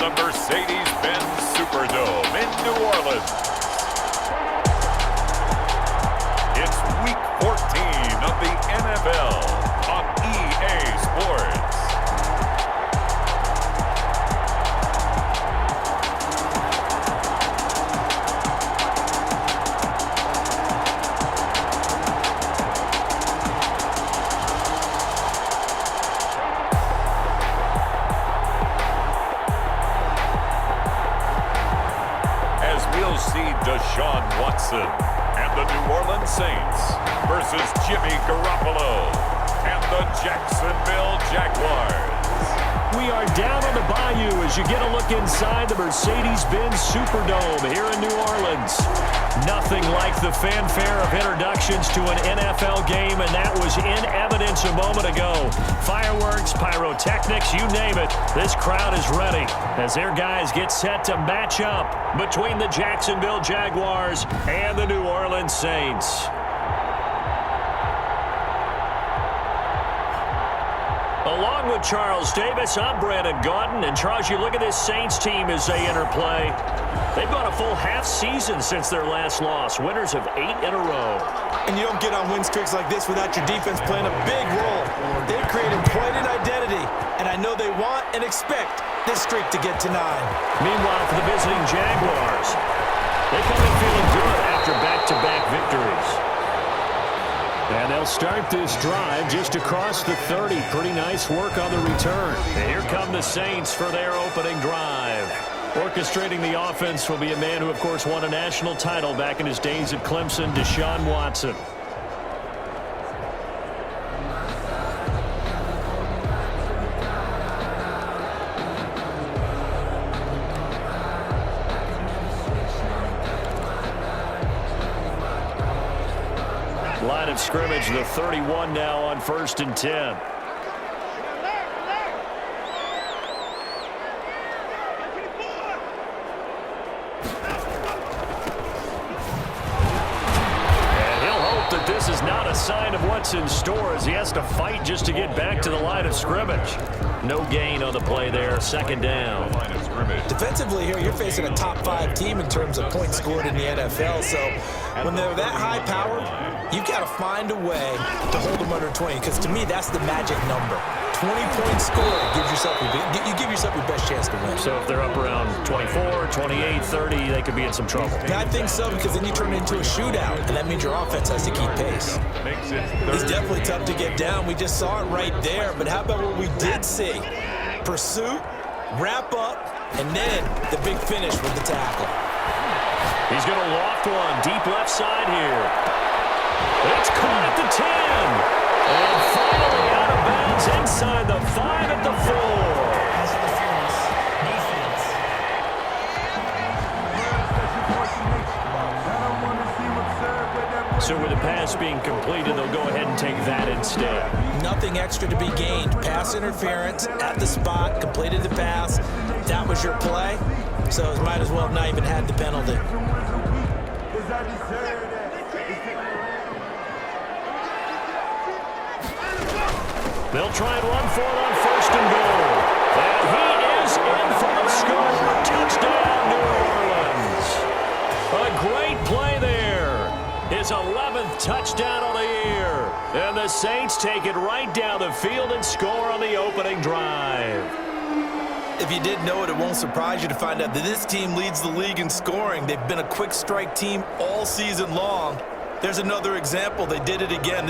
the Mercedes-Benz Superdome in New Orleans. It's Week 14 of the NFL on EA Sports. Deshaun Watson and the New Orleans Saints versus Jimmy Garoppolo and the Jacksonville Jaguars. We are down on the bayou as you get a look inside the Mercedes-Benz Superdome here in New Orleans. Nothing like the fanfare of introductions to an NFL game, and that was in evidence a moment ago. Fireworks, pyrotechnics, you name it. This crowd is ready as their guys get set to match up between the Jacksonville Jaguars and the New Orleans Saints. Along with Charles Davis, I'm Brandon Gaudin. And Charles, you look at this Saints team as they interplay. They've gone a full half season since their last loss. Winners of 8 in a row. And you don't get on win streaks like this without your defense playing a big role. They've created quite an identity, and I know they want and expect this streak to get to 9. Meanwhile, for the visiting Jaguars, they come in feeling good after back-to-back victories. And they'll start this drive just across the 30. Pretty nice work on the return. And here come the Saints for their opening drive. Orchestrating the offense will be a man who, of course, won a national title back in his days at Clemson, Deshaun Watson. Line of scrimmage, the 31 now on 1st and 10. This is not a sign of what's in store as he has to fight just to get back to the line of scrimmage. No gain on the play there, 2nd down. Defensively here, you're facing a top 5 team in terms of points scored in the NFL. So when they're that high powered, you've got to find a way to hold them under 20, because to me, that's the magic number. 20-point score gives yourself you give yourself your best chance to win. So if they're up around 24, 28, 30, they could be in some trouble. Yeah, I think so, because then you turn it into a shootout, and that means your offense has to keep pace. It's definitely tough to get down. We just saw it right there, but how about what we did see? Pursuit, wrap up, and then the big finish with the tackle. He's going to loft one deep left side here. It's caught at the 10. And finally out of bounds inside the 5 at the 4. So with the pass being completed, they'll go ahead and take that instead. Nothing extra to be gained. Pass interference at the spot, completed the pass. That was your play, so it might as well have not even had the penalty. They'll try and run for it on 1st and goal. And he is in for the score. Touchdown, New Orleans. A great play there. His 11th touchdown of the year. And the Saints take it right down the field and score on the opening drive. If you didn't know it, it won't surprise you to find out that this team leads the league in scoring. They've been a quick strike team all season long. There's another example. They did it again.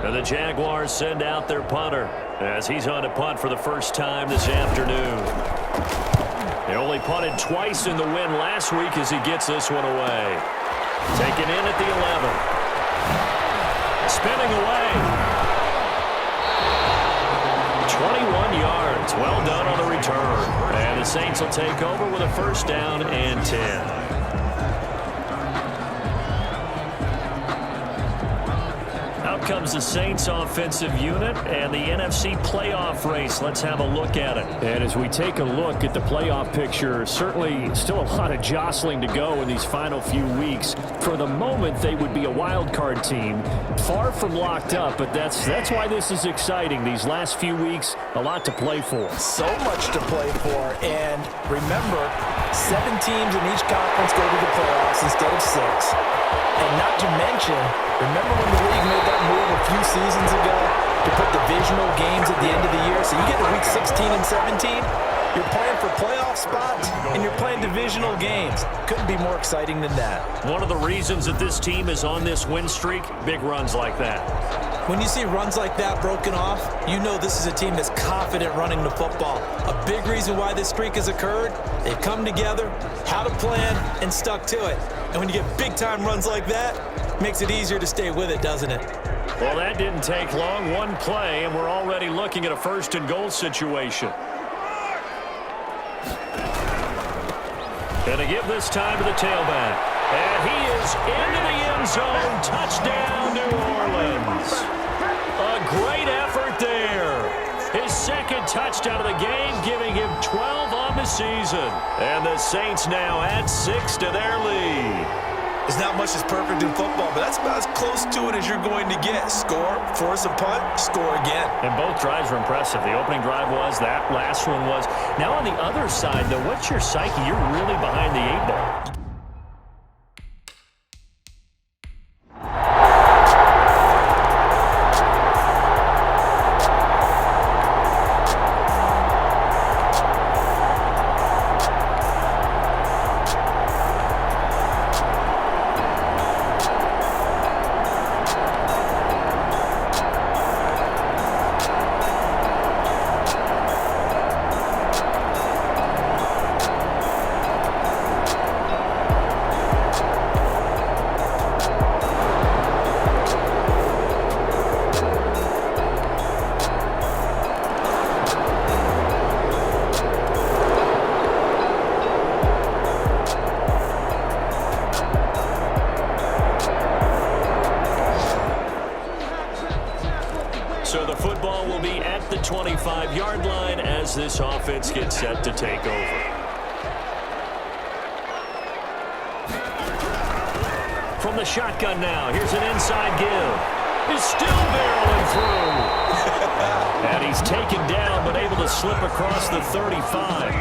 The Jaguars send out their punter as he's on to punt for the first time this afternoon. They only punted twice in the win last week as he gets this one away. Taken in at the 11. Spinning away. 21 yards. It's well done on the return. And the Saints will take over with a first down and 10. Comes the Saints offensive unit and the NFC playoff race. Let's have a look at it. And as we take a look at the playoff picture, certainly still a lot of jostling to go in these final few weeks. For the moment, they would be a wild card team, far from locked up, but that's why this is exciting. These last few weeks, a lot to play for. So much to play for, and remember, 7 teams in each conference go to the playoffs instead of 6. And not to mention, remember when the league made that move a few seasons ago to put divisional games at the end of the year? So you get to week 16 and 17, you're playing for playoff spots, and you're playing divisional games. Couldn't be more exciting than that. One of the reasons that this team is on this win streak, big runs like that. When you see runs like that broken off, you know this is a team that's confident running the football. A big reason why this streak has occurred, they've come together, had a plan, and stuck to it. And when you get big-time runs like that, it makes it easier to stay with it, doesn't it? Well, that didn't take long. One play, and we're already looking at a first-and-goal situation. Going to give this time to the tailback. And he is into the end zone. Touchdown, New Orleans. A great effort there. His second touchdown of the game, giving him 12 on the season. And the Saints now add 6 to their lead. There's not much that's perfect in football, but that's about as close to it as you're going to get. Score, force a punt, score again. And both drives were impressive. The opening drive was, that last one was. Now on the other side, though, what's your psyche? You're really behind the 8-ball. So the football will be at the 25-yard line as this offense gets set to take over. From the shotgun now, here's an inside give. He's still barreling through. And he's taken down, but able to slip across the 35.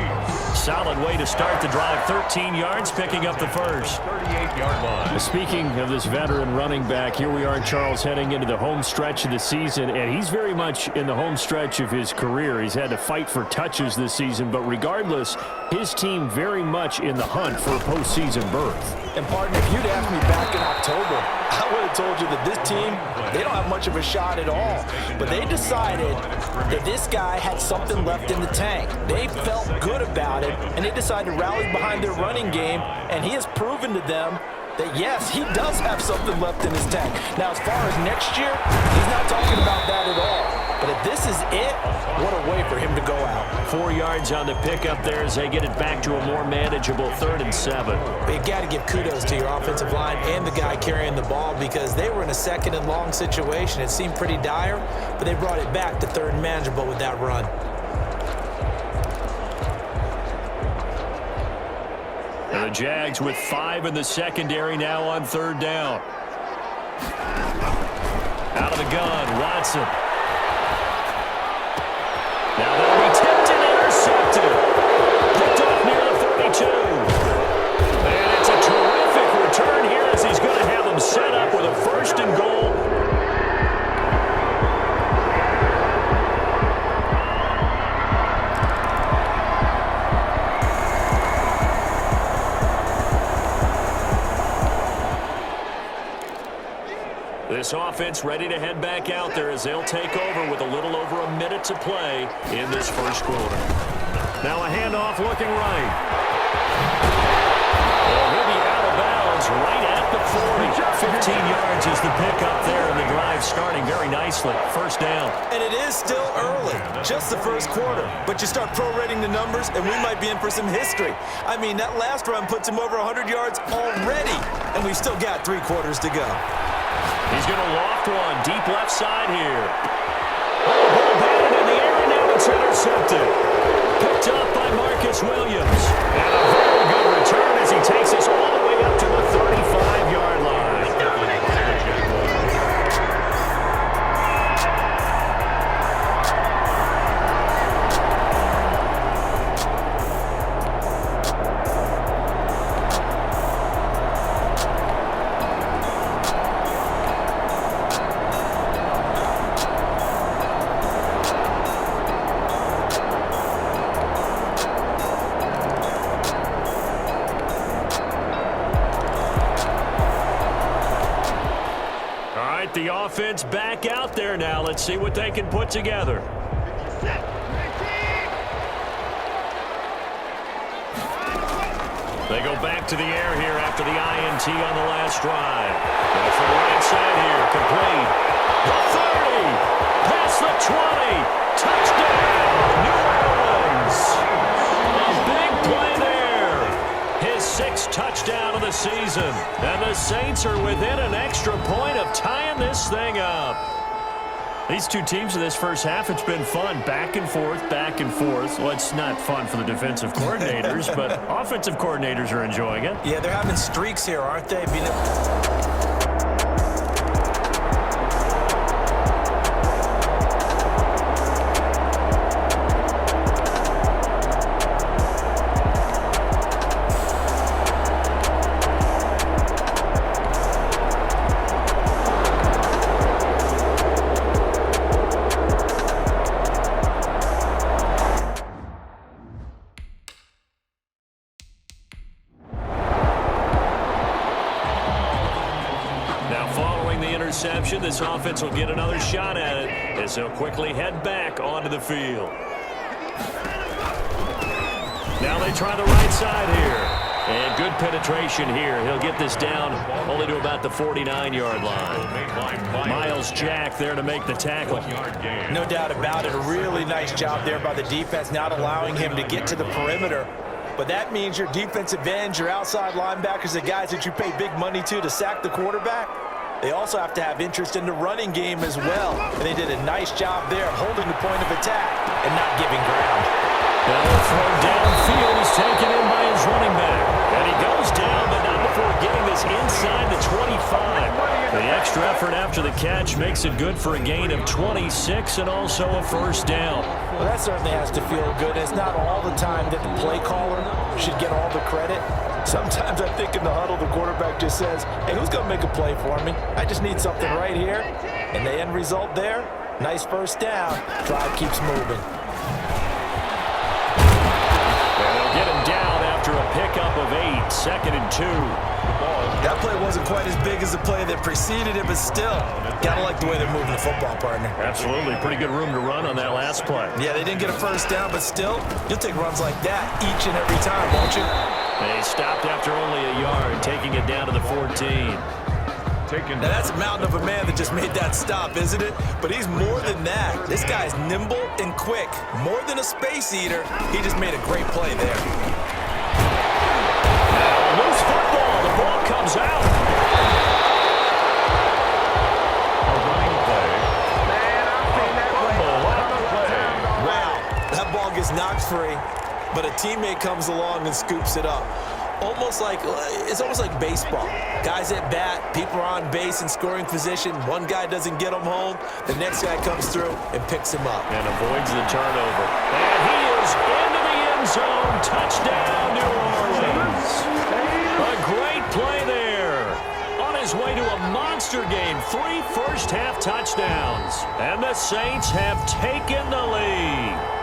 Solid way to start the drive. 13 yards, picking up the first. 38-yard line. Speaking of this veteran running back, here we are, Charles, heading into the home stretch of the season, and he's very much in the home stretch of his career. He's had to fight for touches this season, but regardless, his team very much in the hunt for a postseason berth. And, partner, if you'd asked me back in October, I would have told you that this team, they don't have much of a shot at all. But they decided that this guy had something left in the tank. They felt good about it, and they decided to rally behind their running game, and he has proven to them that, yes, he does have something left in his tank. Now, as far as next year, he's not talking about that at all. But if this is it, what a way for him to go out. 4 yards on the pickup there as they get it back to a more manageable 3rd and 7. But you got to give kudos to your offensive line and the guy carrying the ball because they were in a 2nd and long situation. It seemed pretty dire, but they brought it back to 3rd and manageable with that run. And the Jags with 5 in the secondary now on 3rd down. Out of the gun, Watson. Now they'll be tipped and intercepted. Picked off near the 32. And it's a terrific return here as he's going to have them set up with a 1st and goal. This offense ready to head back out there as they'll take over with a little over a minute to play in this first quarter. Now a handoff looking right. And he'll be out of bounds Saints right at the 40. 15 yards is the pickup there, and the drive starting very nicely. First down. And it is still early, just the first quarter. But you start prorating the numbers, and we might be in for some history. I mean, that last run puts him over 100 yards already, and we've still got 3 quarters to go. He's going to loft one deep left side here. Ball batted in the air, and now it's intercepted. Picked up by Marcus Williams. And a very good return as he takes us all the way up to the 35-yard line. The offense back out there now. Let's see what they can put together. They go back to the air here after the INT on the last drive. That's the right side here. Complete. The 30. Past the 20. Touchdown, New Orleans. A big play there. His 6th touchdown of the season. And the Saints are within an extra point of tying this thing up. These two teams in this first half, it's been fun. Back and forth, back and forth. Well, it's not fun for the defensive coordinators, but offensive coordinators are enjoying it. Yeah, they're having streaks here, aren't they? This offense will get another shot at it as they'll quickly head back onto the field. Now they try the right side here. And good penetration here. He'll get this down only to about the 49-yard line. Miles Jack there to make the tackle. No doubt about it. A really nice job there by the defense, not allowing him to get to the perimeter. But that means your defensive ends, your outside linebackers, the guys that you pay big money to sack the quarterback, they also have to have interest in the running game as well. And they did a nice job there holding the point of attack and not giving ground. They'll throw downfield. He's taken in by his running back. And he goes down, but not before getting this inside the 25. The extra effort after the catch makes it good for a gain of 26 and also a first down. Well, that certainly has to feel good. It's not all the time that the play caller should get all the credit. Sometimes I think in the huddle, the quarterback just says, hey, who's going to make a play for me? I just need something right here. And the end result there, nice first down. Drive keeps moving. And they'll get him down after a pickup of 8, 2nd and 2. That play wasn't quite as big as the play that preceded it, but still, gotta like the way they're moving the football, partner. Absolutely. Pretty good room to run on that last play. Yeah, they didn't get a first down, but still, you'll take runs like that each and every time, won't you? They stopped after only a yard, taking it down to the 14. Now that's a mountain of a man that just made that stop, isn't it? But he's more than that. This guy's nimble and quick. More than a space eater, he just made a great play there. Now, loose football. The ball comes out. Wow, that ball gets knocked free, but a teammate comes along and scoops it up. It's almost like baseball. Guys at bat, people are on base in scoring position. One guy doesn't get him home. The next guy comes through and picks him up. And avoids the turnover. And he is into the end zone. Touchdown, New Orleans. A great play there. On his way to a monster game. 3 first-half touchdowns. And the Saints have taken the lead.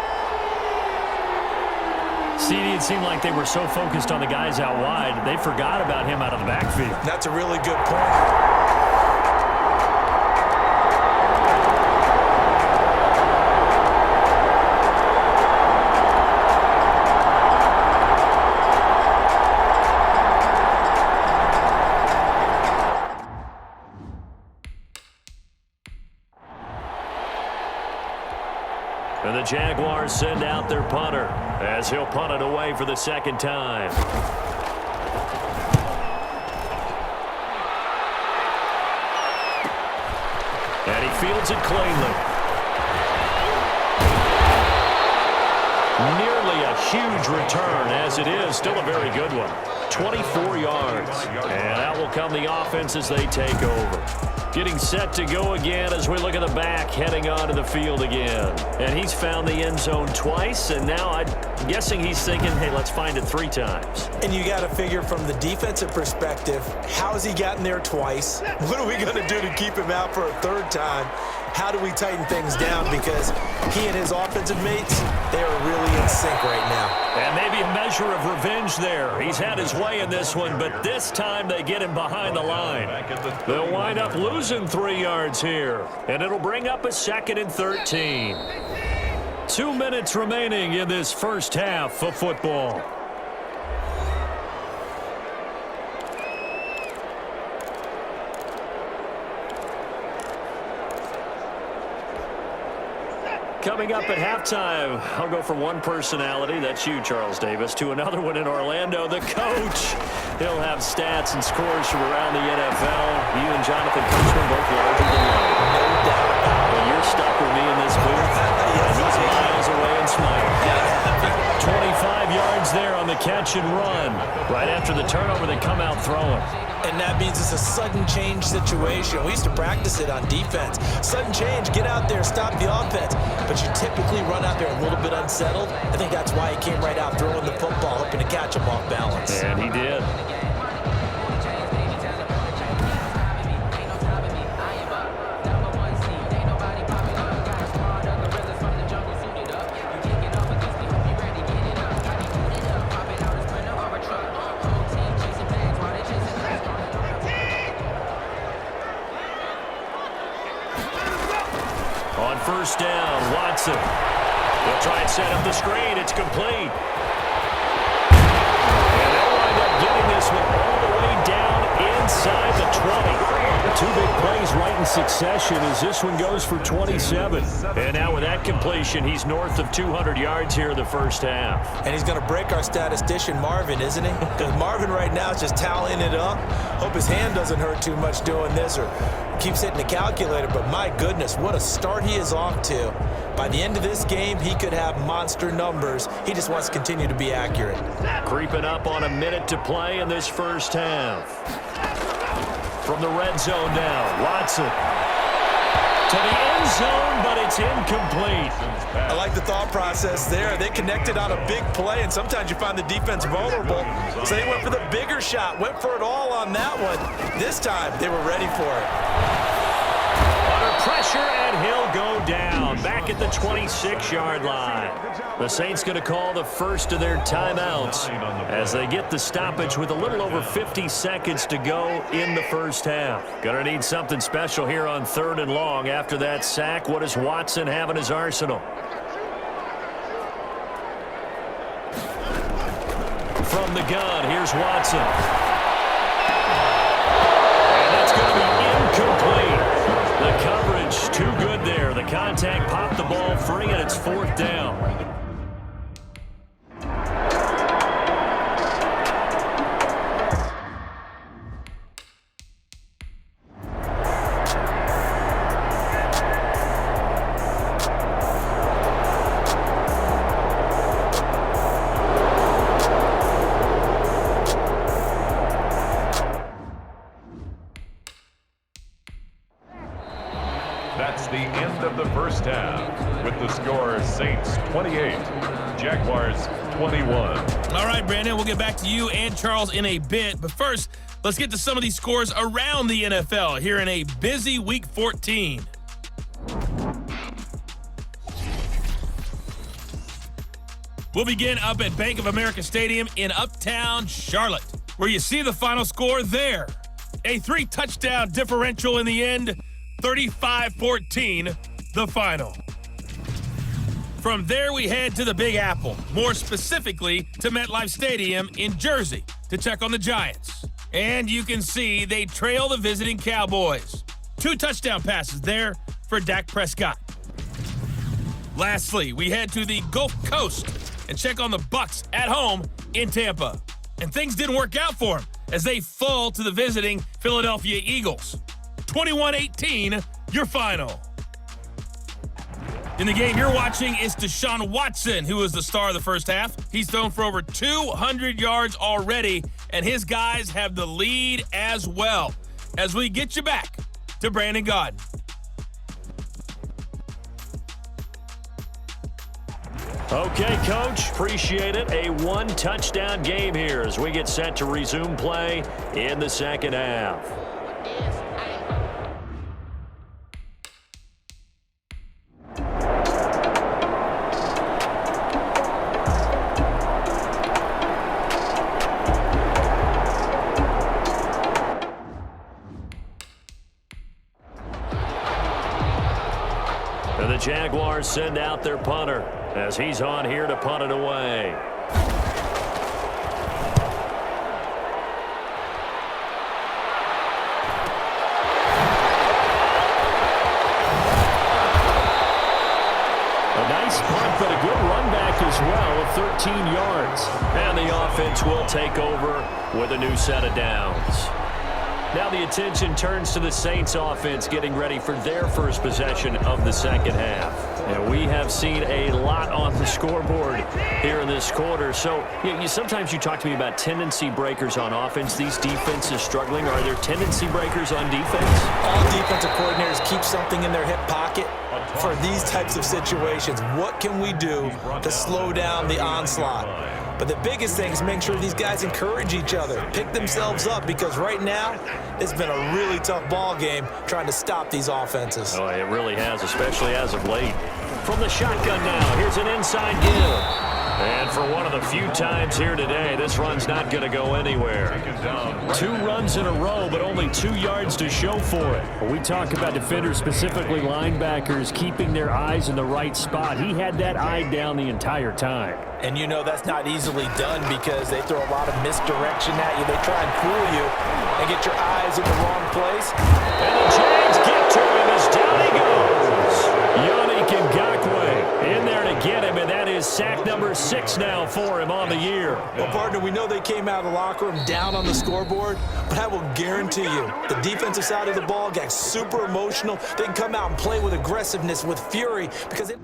CD, it seemed like they were so focused on the guys out wide, they forgot about him out of the backfield. That's a really good point. And the Jaguars send out their punter as he'll punt it away for the second time. And he fields it cleanly. Nearly a huge return, as it is still a very good one. 24 yards. And out will come the offense as they take over. Getting set to go again as we look at the back, heading onto the field again. And he's found the end zone twice, and now I'm guessing he's thinking, hey, let's find it 3 times. And you got to figure from the defensive perspective, how has he gotten there twice? What are we going to do to keep him out for a 3rd time? How do we tighten things down? Because he and his offensive mates, they are really in sync right now. And maybe a measure of revenge there. He's had his way in this one, but this time they get him behind the line. They'll wind up losing 3 yards here, and it'll bring up a 2nd and 13. 2 minutes remaining in this first half of football. Coming up at halftime, I'll go from one personality, that's you, Charles Davis, to another one in Orlando, the coach. He'll have stats and scores from around the NFL. You and Jonathan Coachman both larger than life. No doubt. Well, you're stuck with me in this booth. And he's miles away and smiling. 25 yards there on the catch and run. Right after the turnover, they come out throwing. And that means it's a sudden change situation. We used to practice it on defense. Sudden change, get out there, stop the offense. But you typically run out there a little bit unsettled. I think that's why he came right out throwing the football, hoping to catch him off balance. And he did. On first down, Watson. He'll try and set up the screen. It's complete. And they'll wind up getting this one all the way down inside the 20. 2 big plays right in succession as this one goes for 27. And now with that completion, he's north of 200 yards here in the first half. And he's going to break our statistician Marvin, isn't he? Because Marvin right now is just tallying it up. Hope his hand doesn't hurt too much doing this or keeps hitting the calculator. But my goodness, what a start he is off to. By the end of this game, he could have monster numbers. He just wants to continue to be accurate. Creeping up on a minute to play in this first half. From the red zone now, Watson to the end zone, but it's incomplete. I like the thought process there. They connected on a big play, and sometimes you find the defense vulnerable. So they went for the bigger shot, went for it all on that one. This time, they were ready for it. Under pressure, and he'll go down back at the 26-yard line. The Saints going to call the first of their timeouts as they get the stoppage with a little over 50 seconds to go in the first half. Going to need something special here on 3rd and long after that sack. What does Watson have in his arsenal? From the gun, here's Watson. And that's going to be incomplete. The coverage too good there. The contact popped the ball free, and it's 4th down. That's the end of the first half with the score Saints 28, Jaguars 21. All right, Brandon, we'll get back to you and Charles in a bit. But first, let's get to some of these scores around the NFL here in a busy Week 14. We'll begin up at Bank of America Stadium in Uptown Charlotte, where you see the final score there. A 3-touchdown differential in the end, 35-14, the final. From there, we head to the Big Apple, more specifically to MetLife Stadium in Jersey to check on the Giants. And you can see they trail the visiting Cowboys. 2 touchdown passes there for Dak Prescott. Lastly, we head to the Gulf Coast and check on the Bucks at home in Tampa. And things didn't work out for them as they fall to the visiting Philadelphia Eagles. 21-18, your final. In the game you're watching is Deshaun Watson, who is the star of the first half. He's thrown for over 200 yards already, and his guys have the lead as well. As we get you back to Brandon Gaudin. Okay, Coach, appreciate it. A one-touchdown game here as we get set to resume play in the second half. And the Jaguars send out their punter as he's on here to punt it away. A nice punt, but a good run back as well of 13 yards. And the offense will take over with a new set of downs. Now the attention turns to the Saints offense getting ready for their first possession of the second half. And we have seen a lot on the scoreboard here in this quarter. So sometimes you talk to me about tendency breakers on offense. These defenses struggling. Are there tendency breakers on defense? All defensive coordinators keep something in their hip pocket for these types of situations. What can we do to slow down the onslaught? But the biggest thing is make sure these guys encourage each other, pick themselves up, because right now it's been a really tough ball game trying to stop these offenses. Oh, it really has, especially as of late. From the shotgun now, here's an inside give. And for one of the few times here today, this run's not going to go anywhere. 2 runs in a row, but only 2 yards to show for it. When we talk about defenders, specifically linebackers, keeping their eyes in the right spot. He had that eye down the entire time. And you know that's not easily done because they throw a lot of misdirection at you. They try and fool you and get your eyes in the wrong place. And the Jags get to him as down he goes. Yannick Ngakoue in there to get him, and that is sack number 6 now for him on the year. Well, partner, we know they came out of the locker room down on the scoreboard, but I will guarantee you the defensive side of the ball got super emotional. They can come out and play with aggressiveness, with fury, because it...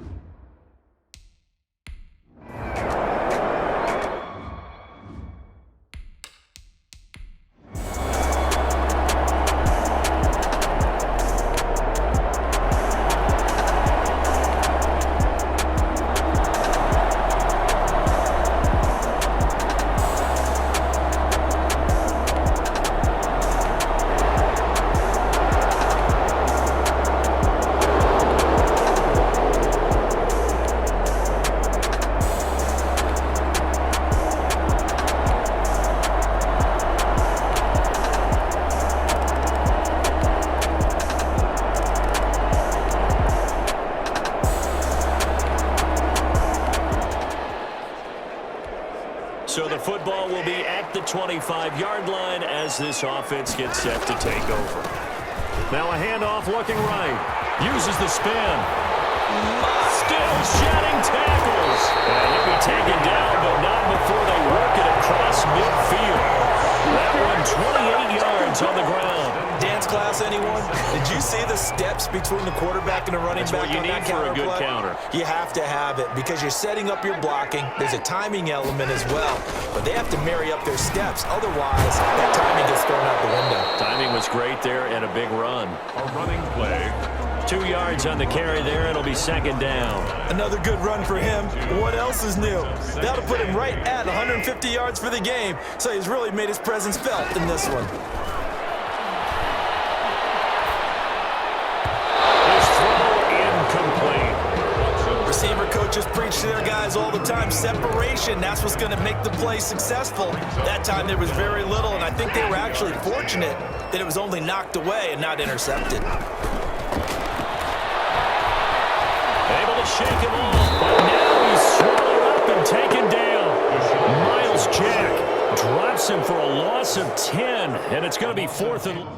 So the football will be at the 25-yard line as this offense gets set to take over. Now a handoff looking right. Uses the spin. Still shedding tackles. And he'll be taken down, but not before they work it across midfield. That one 28 yards on the ground. Dance class, anyone? Did you see the steps between the quarterback and the running back on that counter play? That's what you need for a good counter. You have to have it because you're setting up your blocking. There's a timing element as well, but they have to marry up their steps. Otherwise, that timing gets thrown out the window. Timing was great there and a big run. A running play. 2 yards on the carry there. It'll be second down. Another good run for him. What else is new? That'll put him right at 150 yards for the game, so he's really made his presence felt in this one. His throw incomplete. Receiver coaches preach to their guys all the time. Separation, that's what's going to make the play successful. That time there was very little, and I think they were actually fortunate that it was only knocked away and not intercepted. Able to shake him off, but now he's swallowed up and taken down. Miles Jack drops him for a loss of 10, and it's going to be 4th and...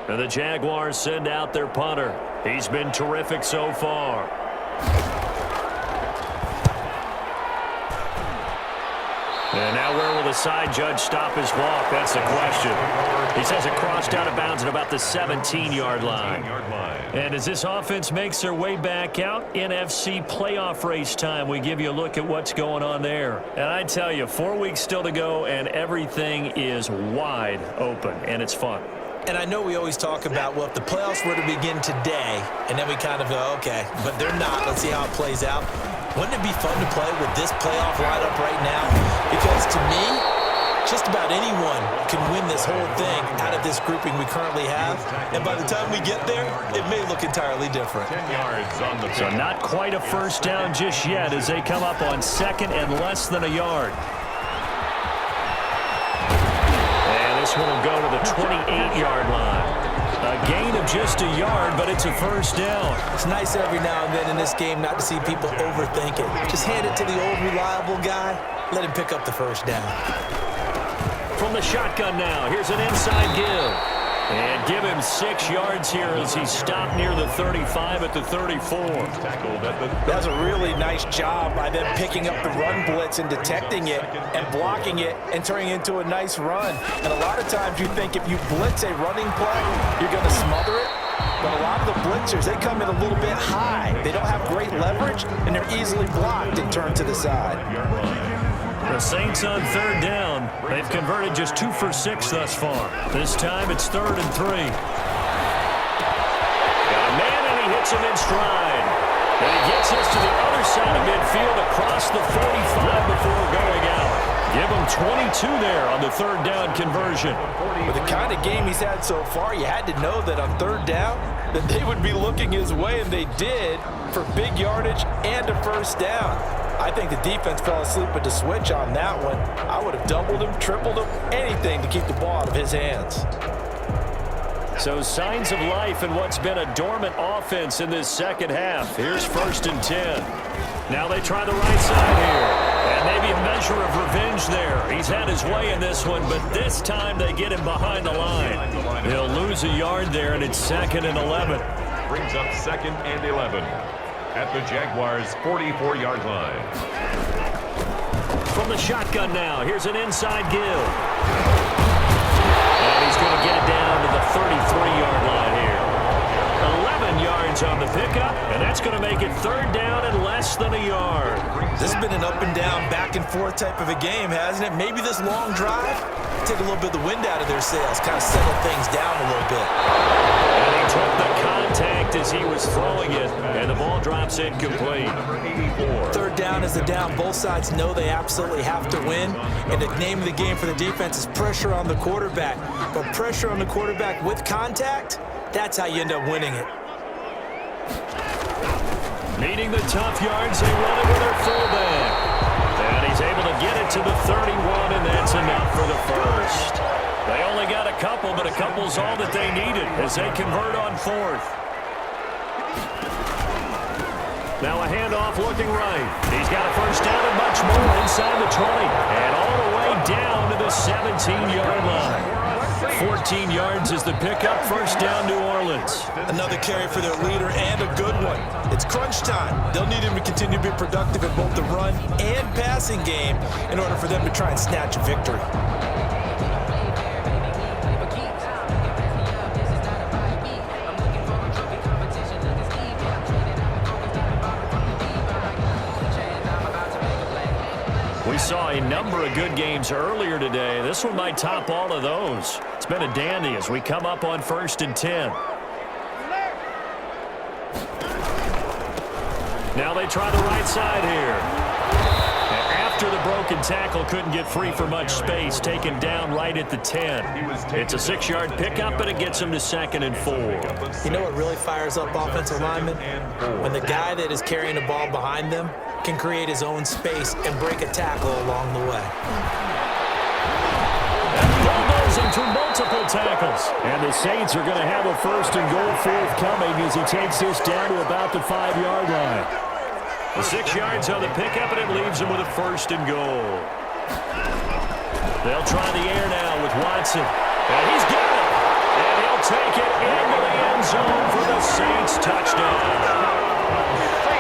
And the Jaguars send out their punter. He's been terrific so far. And now where will the side judge stop his walk? That's the question. He says it crossed out of bounds at about the 17-yard line. And as this offense makes their way back out, NFC playoff race time, we give you a look at what's going on there. And I tell you, 4 weeks still to go, and everything is wide open, and it's fun. And I know we always talk about, well, if the playoffs were to begin today, and then we kind of go, okay, but they're not. Let's see how it plays out. Wouldn't it be fun to play with this playoff lineup right now? Because to me, just about anyone can win this whole thing out of this grouping we currently have. And by the time we get there, it may look entirely different. 10 yards on the So not quite a first down just yet as they come up on second and less than a yard. And this one will go to the 28-yard line. A gain of just a yard, but it's a first down. It's nice every now and then in this game not to see people overthink it. Just hand it to the old reliable guy. Let him pick up the first down. From the shotgun now, here's an inside give. And give him 6 yards here as he stopped near the 35 at the 34. That's a really nice job by them picking up the run blitz and detecting it and blocking it and turning it into a nice run. And a lot of times you think if you blitz a running play, you're going to smother it. But a lot of the blitzers, they come in a little bit high. They don't have great leverage, and they're easily blocked and turned to the side. The Saints on third down. They've converted just 2 for 6 thus far. This time it's 3rd and 3. Got a man, and he hits him in stride. And he gets us to the other side of midfield across the 45 before going out. Give him 22 there on the third down conversion. With the kind of game he's had so far, you had to know that on third down that they would be looking his way, and they did, for big yardage and a first down. I think the defense fell asleep at the switch on that one. I would have doubled him, tripled him, anything to keep the ball out of his hands. So signs of life in what's been a dormant offense in this second half. Here's 1st and 10. Now they try the right side here. And maybe a measure of revenge there. He's had his way in this one, but this time they get him behind the line. He'll lose a yard there, and it's 2nd and 11. brings up 2nd and 11 at the Jaguars' 44-yard line. From the shotgun now, here's an inside give. And he's going to get it down to the 33-yard line here. 11 yards on the pickup, and that's going to make it 3rd down and less than a yard. This has been an up and down, back and forth type of a game, hasn't it? Maybe this long drive, take a little bit of the wind out of their sails, kind of settle things down a little bit. And he took the contact as he was throwing it, and the ball drops incomplete. 3rd down is the down. Both sides know they absolutely have to win, and the name of the game for the defense is pressure on the quarterback. But pressure on the quarterback with contact, that's how you end up winning it. Meeting the tough yards, they run it with their fullback. And he's able to get it to the 31, and that's enough for the first. They only got a couple, but a couple's all that they needed as they convert on 4th. Now a handoff looking right. He's got a first down and much more inside the 20. And all the way down to the 17-yard line. 14 yards is the pickup, 1st down New Orleans. Another carry for their leader and a good one. It's crunch time. They'll need him to continue to be productive in both the run and passing game in order for them to try and snatch a victory. We saw a number of good games earlier today. This one might top all of those. It's been a dandy as we come up on 1st and 10. Now they try the right side here. And after the broken tackle, couldn't get free for much space, taken down right at the 10. It's a 6-yard pickup, and it gets him to 2nd and 4. You know what really fires up offensive linemen? When the guy that is carrying the ball behind them can create his own space and break a tackle along the way. Bulldozing through multiple tackles. And the Saints are going to have a 1st and goal forthcoming as he takes this down to about the 5-yard line. The 6 yards on the pickup, and it leaves him with a 1st and goal. They'll try the air now with Watson. And he's got it. And he'll take it into the end zone for the Saints touchdown.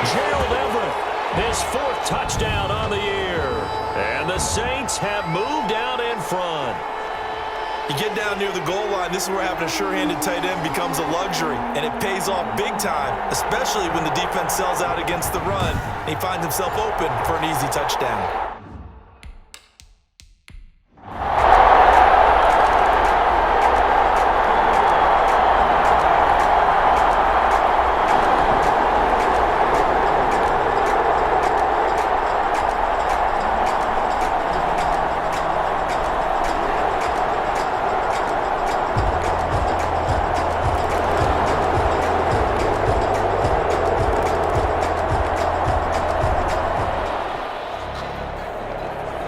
Gerald Everett, his 4th touchdown on the year. And the Saints have moved out in front. You get down near the goal line, this is where having a sure-handed tight end becomes a luxury, and it pays off big time, especially when the defense sells out against the run, and he finds himself open for an easy touchdown.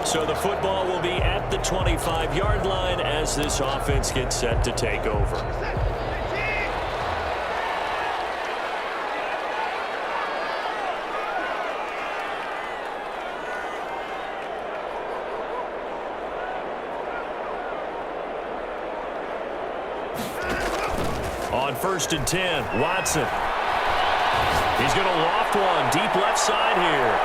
So the football will be at the 25-yard line as this offense gets set to take over. On 1st and 10, Watson. He's going to loft one deep left side here.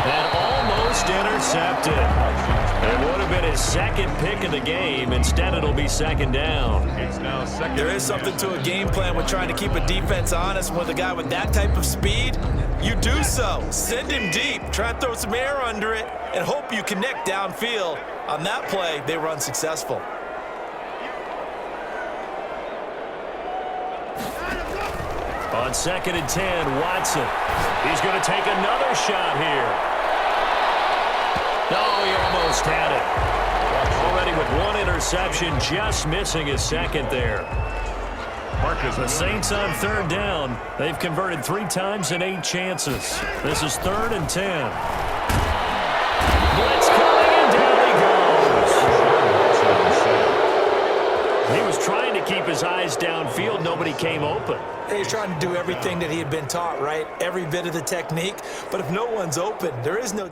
And almost intercepted. It would have been his 2nd pick of the game. Instead, it'll be 2nd down. It's now 2nd. There is something to a game plan with trying to keep a defense honest. With a guy with that type of speed, you do so. Send him deep. Try and throw some air under it and hope you connect downfield. On that play, they were unsuccessful. On 2nd and 10, Watson. He's going to take another shot here. No, he almost had it. Already with 1 interception, just missing his 2nd there. The Saints on 3rd down. They've converted 3 times in 8 chances. This is 3rd and 10. Blitz coming, and down he goes. He was trying to keep his eyes downfield. Nobody came open. He's trying to do everything that he had been taught, right? Every bit of the technique. But if no one's open, there is no...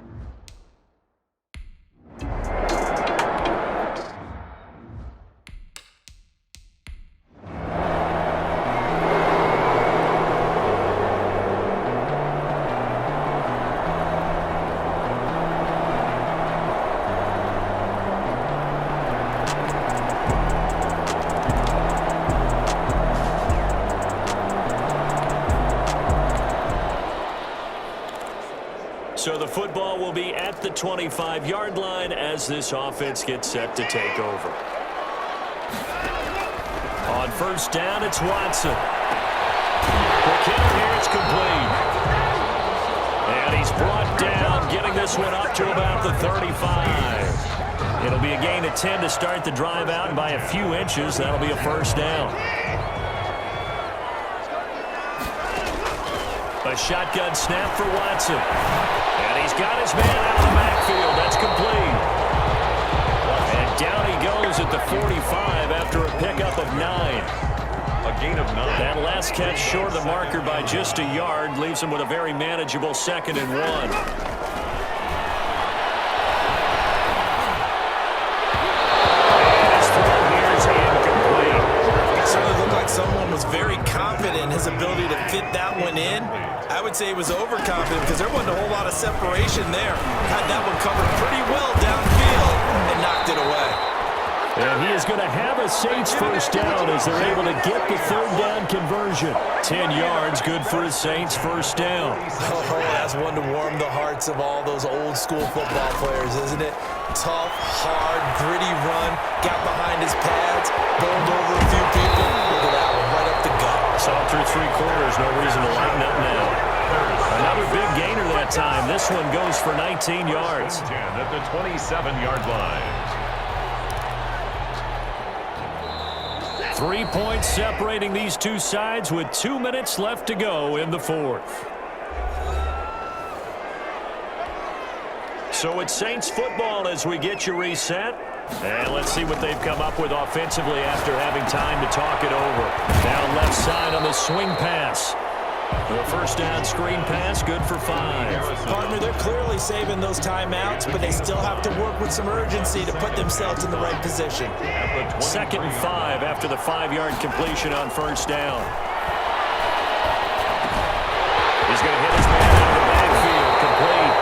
So the football will be at the 25-yard line as this offense gets set to take over. On 1st down, it's Watson. The kick here is complete. And he's brought down, getting this one up to about the 35. It'll be a gain of 10 to start the drive out, and by a few inches, that'll be a 1st down. A shotgun snap for Watson. And he's got his man out of the backfield. That's complete. And down he goes at the 45 after a pickup of 9. A gain of 9. That last catch short of the marker by just a yard leaves him with a very manageable 2nd and 1. Someone was very confident in his ability to fit that one in. I would say he was overconfident because there wasn't a whole lot of separation there. Had that one covered pretty well downfield and knocked it away. And he is going to have a Saints 1st down as they're able to get the 3rd down conversion. 10 yards, good for a Saints 1st down. Oh, that's one to warm the hearts of all those old school football players, isn't it? Tough, hard, gritty run, got behind his pads, bowled over a few people. Look at that one, right up the gut. Saw through 3 quarters, no reason to lighten up now. Another big gainer that time. This one goes for 19 yards. 10 at the 27-yard line. 3 points separating these two sides with 2 minutes left to go in the 4th. So it's Saints football as we get you reset. And let's see what they've come up with offensively after having time to talk it over. Down left side on the swing pass. The first down screen pass, good for 5. Partner, they're clearly saving those timeouts, but they still have to work with some urgency to put themselves in the right position. 2nd and 5 after the 5-yard completion on first down. He's going to hit his man out of the backfield, complete.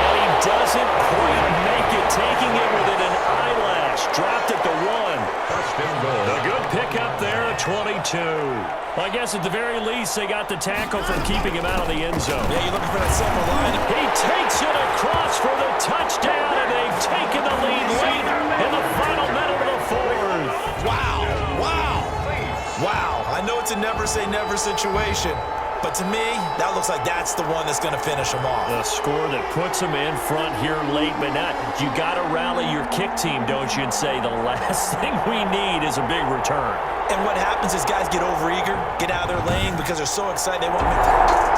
And he doesn't quite make it, taking it within an eyelash. Dropped at the 1. A good pickup there at 22. Well, I guess at the very least, they got the tackle from keeping him out of the end zone. Yeah, you're looking for that silver line. He takes it across for the touchdown, and they've taken the lead late in the final minute of the 4th. Wow, wow, wow. I know it's a never say never situation, but to me, that looks like that's the one that's going to finish them off. A score that puts them in front here late, but not. You got to rally your kick team, don't you, and say the last thing we need is a big return. And what happens is guys get overeager, get out of their lane because they're so excited they won't make the...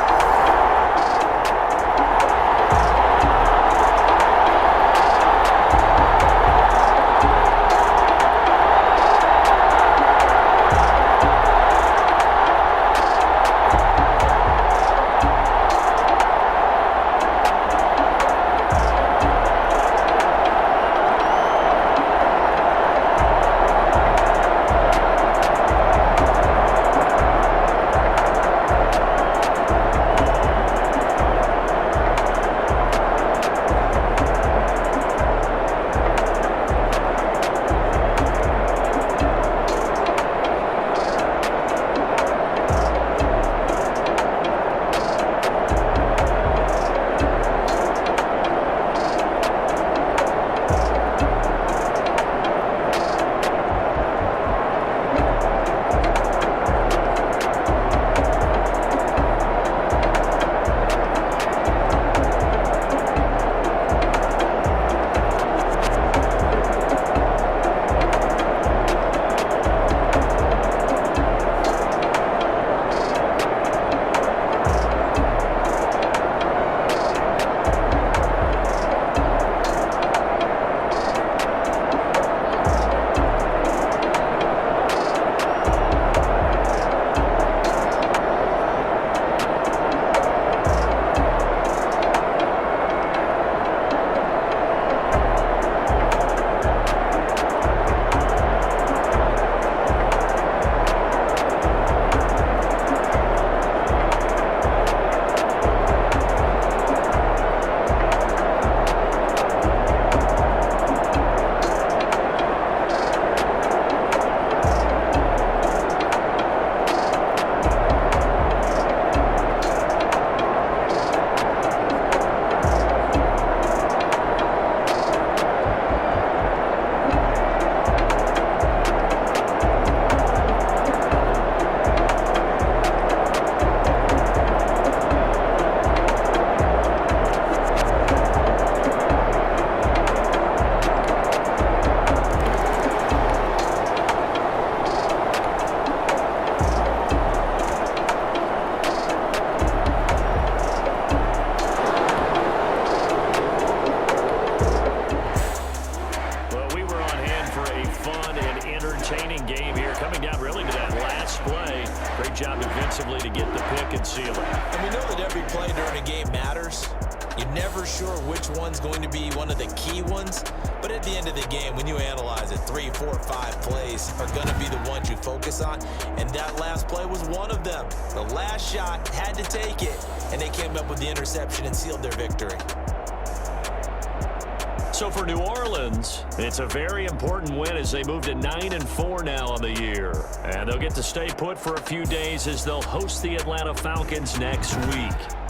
defensively to get the pick and seal it. And we know that every play during a game matters. You're never sure which one's going to be one of the key ones. But at the end of the game, when you analyze it, 3, 4, 5 plays are going to be the ones you focus on. And that last play was one of them. The last shot had to take it, and they came up with the interception and sealed their victory. So for New Orleans, it's a very important win as they move to 9-4 now on the year. And they'll get to stay put for a few days as they'll host the Atlanta Falcons next week.